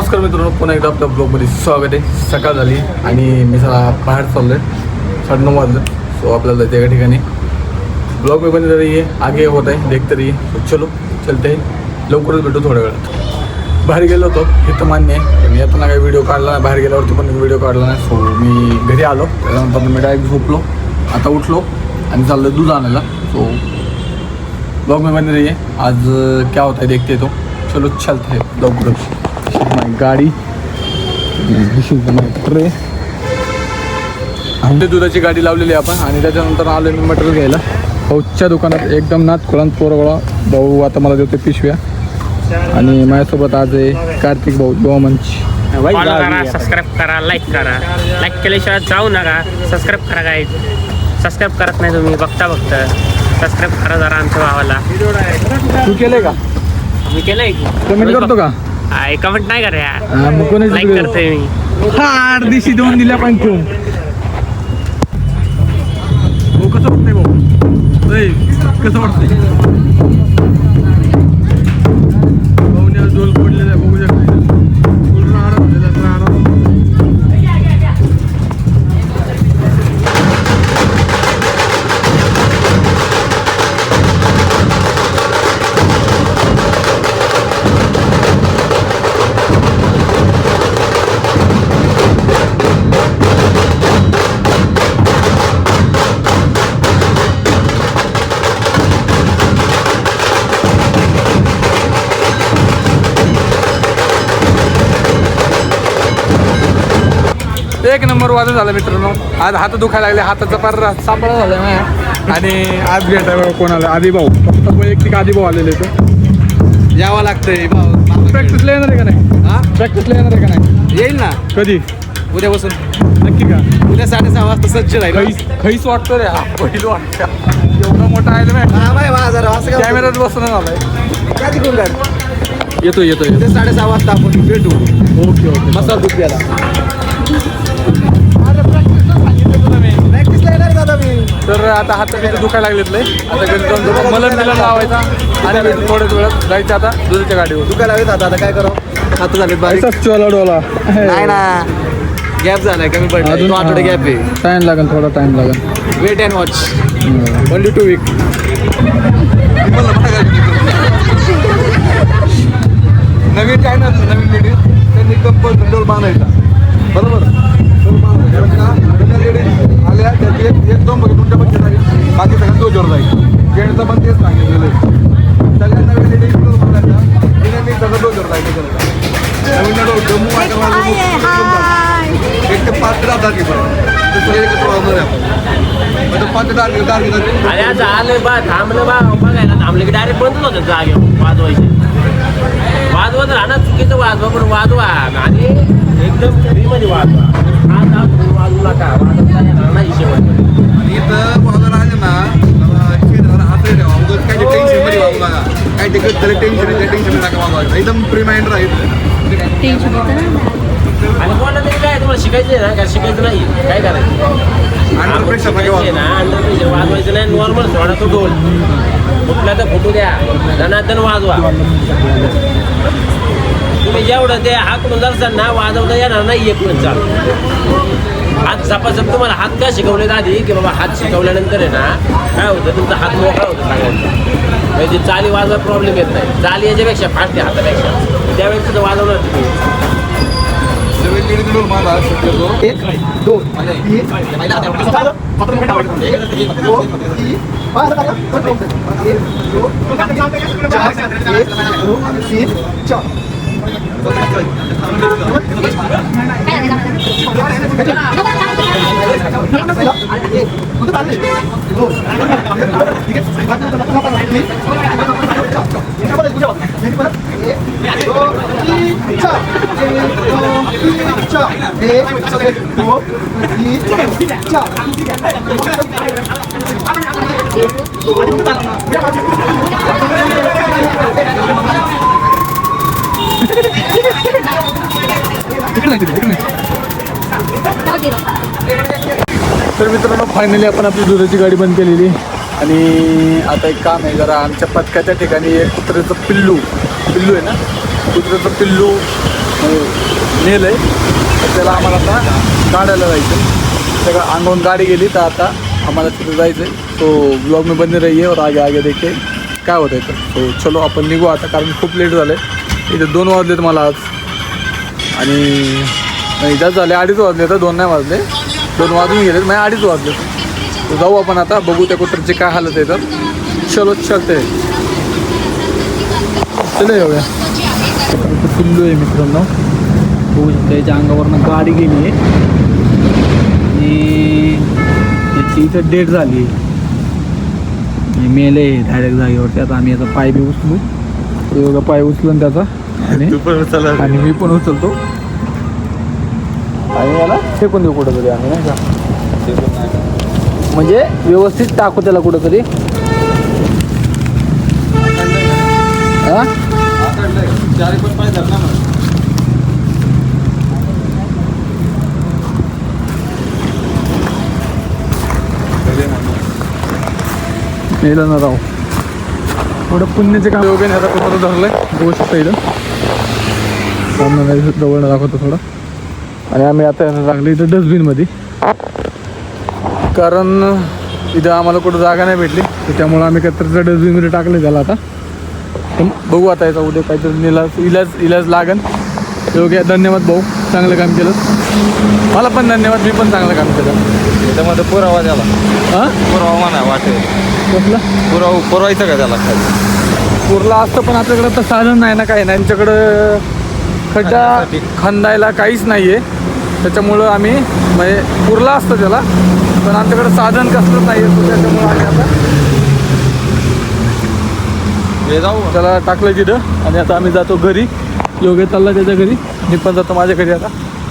नमस्कार मित्रांनो, पुन्हा एकदा आपल्या ब्लॉगमध्ये स्वागत आहे. सकाळ झाली आणि मी बाहेर चाललो आहे. 9:30 वाजलं. सो आपल्याला त्या ठिकाणी ब्लॉग में बने रहिए, आगे होत आहे देखते रहिए. चलो चलते आहे, लवकरच भेटू थोड्या वेळात. बाहेर गेलो होतो हे तर मान्य आहे, पण येताना काही व्हिडिओ काढला नाही, बाहेर गेल्यावरती पण व्हिडिओ काढला नाही. सो मी घरी आलो, त्याच्यानंतर मी डायरेक्ट झोपलो. आता उठलो आणि चाललो दूध आणायला. सो ब्लॉग में बने रहिए, आज क्या होता है देखते तो. चलो चलते हैं लवकरच. माय गाडी, ट्रे आमच्या दुधाची गाडी लावलेली आहे आपण. आणि त्याच्यानंतर आलो मी मटेरियल घ्यायला भाऊच्या दुकानात. एकदम नाथ खोळांत पोरगोळा भाऊ आता मला देतो पिशव्या. आणि माझ्यासोबत आज आहे कार्तिक भाऊ डोमंच. फॉलो करा, सबस्क्राईब करा, लाईक करा. लाईक केल्याशिवाय जाऊ नका, सबस्क्राईब करा. काय सबस्क्राईब करत नाही तुम्ही, बघता सबस्क्राईब करा जरा आमच्या भावाला. तू केलंय का? मी केलंय. कमेंट करतो का? कमेंट नाही करा, लाईक लाईक करतोय मी. हार दिवशी देऊन दिल्या पण तू भाऊ कसं वाटतंय भाऊ? कसं वाटतंय? भाऊने आज डोल पडलेला आहे, बघू शकता. पूर्ण आराम झालेला आराम. एक नंबर वाजून झालं मित्रांनो. आज हात दुखायला लागले, हाताचा पार सापळा झाला माझ्या. आणि आज भेट आहे कोणाला? आदिभाऊ, फक्त वैयक्तिक आदिभाऊ आलेले तर यावं लागतंय. प्रॅक्टिसला येणार आहे का नाही? हा, प्रॅक्टिसला येणार आहे का नाही? येईल ना कधी? उद्यापासून. नक्की का? उद्या 6:30 वाजता सज्ज राहील. खैस वाटतो रे हा, पहिलं वाटतं. एवढा मोठा आहे ना, कॅमेऱ्यात बसून आलाय. काय तिकडून काय येतो उद्या 6:30 वाजता आपण भेटू. Okay okay. मसाला दूध प्यायला. प्रॅक्टिसला येणार दादा मी. तर आता हात दुखायला लागलेत लय. आता घरी जाऊन मलम लावायचा आणि भेटून थोड्याच वेळात जायचं आता दुधाच्या गाडीवर. दुखायला हवेत आता काय करावं? हात झालेत बारीक. डोला नाही ना, गॅप झालाय, कमी पडला. 2 आठवडे गॅप आहे. टाइम लागेल, थोडा टाइम लागेल. Wait and watch. Only 2 week. नवीन काय नसतं, नवीन लेडीज त्यांनी कंपल्सरी डोल बांधायचा. बरोबर, डोल बांधायचा. आल्या त्याची एक 2 बघ तुमच्या बघितलं जाईल, बाकी सगळ्या दोजोर जाईल. जेंट्सचं पण तेच सांगितलेलं आहे. सगळ्या नवीन लेडीज डोल बांधायचा. तिने मी सगळं दोजोर जायचं. नवीन डोल जम्मू एक ते 5 राहतात की पण दुसरं एकत्र वाजवलं आहे. 5 अरे आज आलं बा, थांबलं बा, बघायला थांबलं की डायरेक्ट बंदच होतं जागे वाजवायचे. वाजवत राहणार, चुकीचं वाजवा, पण वाजवा आणि एकदम फ्रीमध्ये वाजवा. आज वाजवू नका, वाजवता येणार नाही शेवट. इथं वाजवणार आहे ना, हात ठेवा. उगाच काय टेन्शन मध्ये वाजू नका. काय तिकडे त्याला टेन्शन नका वाजवायचं. एकदम फ्री माइंड राहील. आणि कोणाला तरी काय तुम्हाला शिकायचं आहे ना, काय शिकायचं नाही, काय करायचं? अंडर प्रेशर ना, अंडर प्रेशर वाजवायचं नाही. नॉर्मल सोडा तो ढोल कुठला तर फुटू द्या, दनादन वाजवा. तुम्ही जेवढं ते हात जाल ना, वाजवता येणार नाही एक पण. चाल हात झपाझप. तुम्हाला हात काय शिकवले आधी की बाबा हात शिकवल्यानंतर आहे ना काय होतं, तुमचा हात मोकळा होतो सगळ्यांचा. म्हणजे चाली वाजवा प्रॉब्लेम येत नाही. चाली याच्यापेक्षा फास्ट आहे हातापेक्षा. त्यावेळेस सुद्धा वाजवणार तुम्ही. नवीन लेडीज डोल बांधा शक्यतो. 1 2 तर मित्रांनो, फायनली आपण आपली दुधाची गाडी बंद केलेली. आणि आता एक काम आहे जरा. आमच्या पथकाच्या ठिकाणी एक कुत्र्याचं पिल्लू आहे ना, कुत्र्याचं पिल्लू नेलं आहे तर त्याला आम्हाला आता काढायला जायचं. सगळं अंगावून गाडी गेली तर आता आम्हाला तिथं जायचं आहे. तो ब्लॉग में बंद रहिए और आगे आगे देखे काय होतं आहे तर. सो चलो आपण निघू आता, कारण खूप लेट झालं आहे. इथे 2 वाजलेत मला आज, आणि नाही जास्त झाले 2:30 वाजले तर 2 नाही वाजले, 2 वाजून गेलेत, म्हणजे 2:30 वाजले. तर जाऊ आपण आता, बघू त्या कुत्र्याची काय हालत आहे तर. चलो चलते, चले जाऊया. पिल्लू आहे मित्रांनो, बघू शकता याच्या अंगावरनं गाडी गेली आहे आणि त्याची इथं डेट झाली, मेले डायरेक्ट जागेवरती. आता आम्ही याचा पाय बी उचलू, तो पाय उचलून त्याचा, आणि मी पण उचलतो आणि याला फेकून देऊ कुठं तरी आम्ही, नाही का, म्हणजे व्यवस्थित टाकू त्याला कुठं तरी. हां नेलं ना राव, थोडं पुण्याचे काम वगैरे आता कुठं धरलं आहे, बघू शकता इथं सामना जवळ दाखवतो थोडं. आणि आम्ही आता लागलो इथं डस्टबिनमध्ये, कारण इथं आम्हाला कुठं जागा नाही भेटली, तर त्यामुळं आम्ही कचऱ्याच्या डस्टबिनमध्ये टाकलं त्याला. आता पण बघू आता याचा उद्या काहीतरी इलाज लागन. योग्य धन्यवाद भाऊ, चांगलं काम केलं. मला पण धन्यवाद, मी पण चांगलं काम केलं. त्याच्यामध्ये पुरावा द्याला, हां पुरावा म्हणा वाटेल, कसला पुरवायचं का त्याला खाली? पुरला असतं, पण आपल्याकडं तर साधन नाही ना, काही नाही आमच्याकडं. खड्डा खंदायला काहीच नाही आहे, त्याच्यामुळं आम्ही म्हणजे पुरला असतं त्याला, पण आमच्याकडं साधन कसलंच नाही आहे. त्याच्यामुळं आम्ही आता जाऊ त्याला टाकलं तिथं, आणि आता आम्ही जातो घरी. योग्य चालला त्याच्या घरी, मी पण जातो माझ्या घरी. आता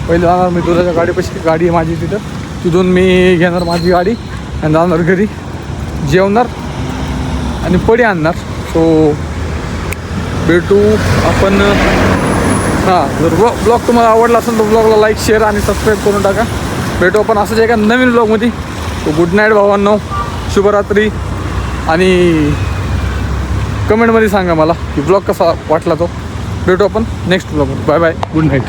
पहिले जाणार मी तुझ्या गाडीपाशी, गाडी आहे माझी तिथं, तिथून मी घेणार माझी गाडी आणि जाणार घरी, जेवणार आणि पडी आणणार. सो भेटू आपण. हां, जर ब्लॉग तुम्हाला आवडला असेल तर ब्लॉगला लाईक, शेअर आणि सबस्क्राईब करून टाका. भेटू आपण असंच एका नवीन ब्लॉगमध्ये. तो गुड नाईट भावांनो, शुभरात्री, आणि कमेंटमध्ये सांगा मला की ब्लॉग कसा वाटला तो. भेटू आपण नेक्स्ट ब्लॉगमध्ये. Bye bye, good night.